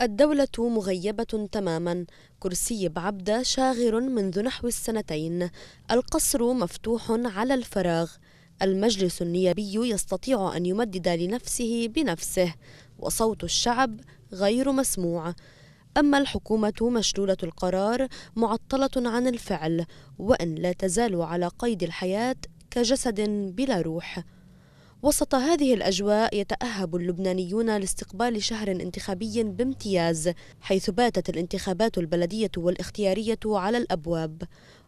الدولة مغيبة تماما، كرسي بعبدة شاغر منذ نحو السنتين، القصر مفتوح على الفراغ، المجلس النيابي يستطيع أن يمدد لنفسه بنفسه، وصوت الشعب غير مسموع. أما الحكومة مشلولة القرار، معطلة عن الفعل، وإن لا تزال على قيد الحياة كجسد بلا روح. وسط هذه الأجواء يتأهب اللبنانيون لاستقبال شهر انتخابي بامتياز، حيث باتت الانتخابات البلدية والاختيارية على الأبواب.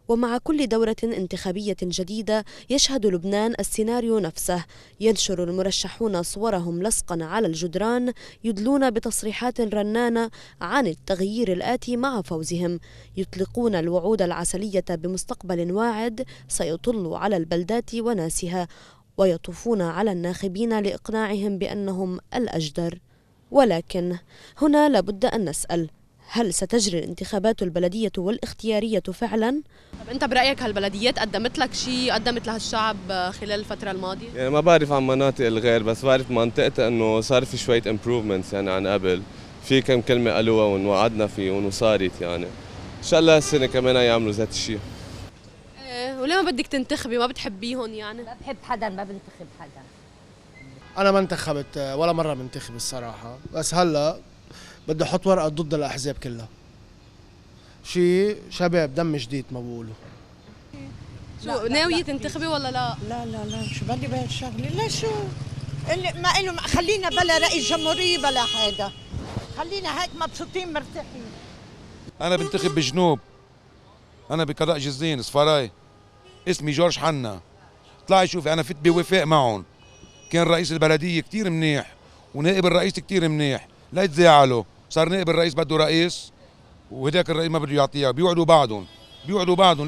ومع كل دورة انتخابية جديدة يشهد لبنان السيناريو نفسه، ينشر المرشحون صورهم لصقا على الجدران، يدلون بتصريحات رنانة عن التغيير الآتي مع فوزهم، يطلقون الوعود العسلية بمستقبل واعد سيطل على البلدات وناسها، ويطوفون على الناخبين لإقناعهم بأنهم الأجدر. ولكن هنا لابد أن نسأل: هل ستجري الانتخابات البلدية والاختيارية فعلا؟ طب أنت برأيك هالبلديات قدمت لك شيء قدمت لها الشعب خلال الفترة الماضية؟ يعني ما بعرف عن مناطق الغير، بس بعرف منطقتها انه صار في شوية improvements يعني عن قبل، في كم كلمة قالوها وانوعدنا فيهم وصارت يعني. ان شاء الله السنة كمان يعملوا ذات الشيء. وليه ما بدك تنتخبي؟ ما بتحبيهم يعني؟ ما بحب حدا، ما بنتخب حدا. أنا ما انتخبت ولا مرة بنتخب الصراحة، بس هلا بدي أحط ورقة ضد الأحزاب كلها. شيء شباب دم جديد ما بقولوا. شو ناوية تنتخبي ولا لا؟ لا شو بدي بهالشغله؟ لا شو اللي ما إله، خلينا بلا رئيس جمهورية بلا حدا، خلينا هيك مبسوطين مرتاحين. أنا بنتخب بجنوب، أنا بقضاء جزين صفراي، اسمي جورج حنا. طلعي شوفي أنا فت بوفاق معهم، كان رئيس البلدية كتير منيح ونائب الرئيس كتير منيح، لا يتزاعلوا، صار نائب الرئيس بده رئيس وهداك الرئيس ما بده يعطيها، بيوعدوا بعضهم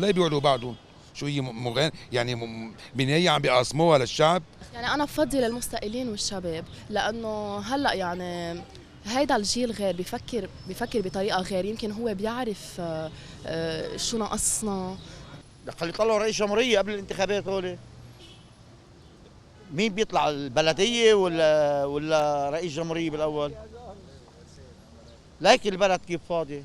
لا بيوعدوا بعضهم. شو هي يعني بنية عم بيقاسموها للشعب؟ يعني أنا بفضل المستقلين والشباب، لأنه هلأ يعني هيدا الجيل غير، بفكر بطريقة غير، يمكن هو بيعرف شو ناقصنا. خلي يطلعوا رئيس جمهورية قبل الانتخابات هولي. مين بيطلع، البلدية ولا رئيس جمهورية بالأول؟ ليك البلد كيف فاضي،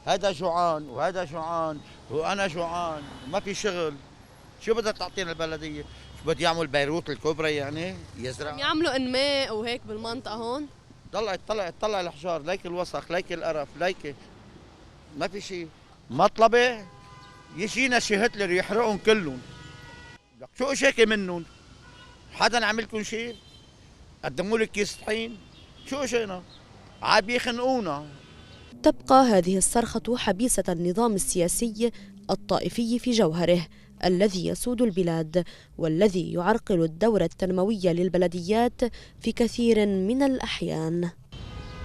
هذا جوعان وهذا جوعان وأنا جوعان وما في شغل. شو بدها تعطينا البلدية؟ شو بده يعمل بيروت الكبرى يعني يزرع؟ يعملوا انماء وهيك بالمنطقة هون؟ طلع الحجار، ليك الوسخ، ليك القرف، ليك ما في شيء. مطلبة يجينا شي هتلر يحرقهم كلهم. شو شاكي منهم؟ حدا عمل لكم شيء؟ قدموا لك كيس طحين؟ شو شينا؟ عاد يخنقونا. تبقى هذه الصرخة حبيسة النظام السياسي الطائفي في جوهره، الذي يسود البلاد والذي يعرقل الدور التنموي للبلديات في كثير من الأحيان.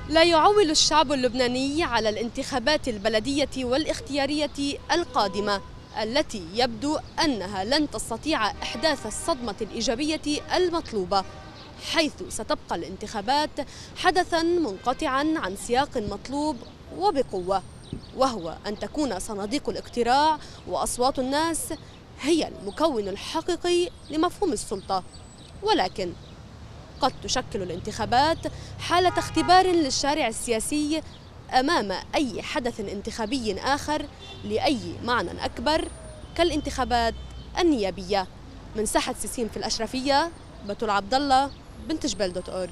لا يعول الشعب اللبناني على الانتخابات البلدية والاختيارية القادمة، التي يبدو أنها لن تستطيع إحداث الصدمة الإيجابية المطلوبة، حيث ستبقى الانتخابات حدثاً منقطعاً عن سياق مطلوب وبقوة، وهو أن تكون صناديق الاقتراع وأصوات الناس هي المكون الحقيقي لمفهوم السلطة. ولكن قد تشكل الانتخابات حالة اختبار للشارع السياسي أمام أي حدث انتخابي آخر لأي معنى أكبر كالانتخابات النيابية. من ساحة سيسيم في الأشرفية، بتول عبد الله، بنت جبال.org.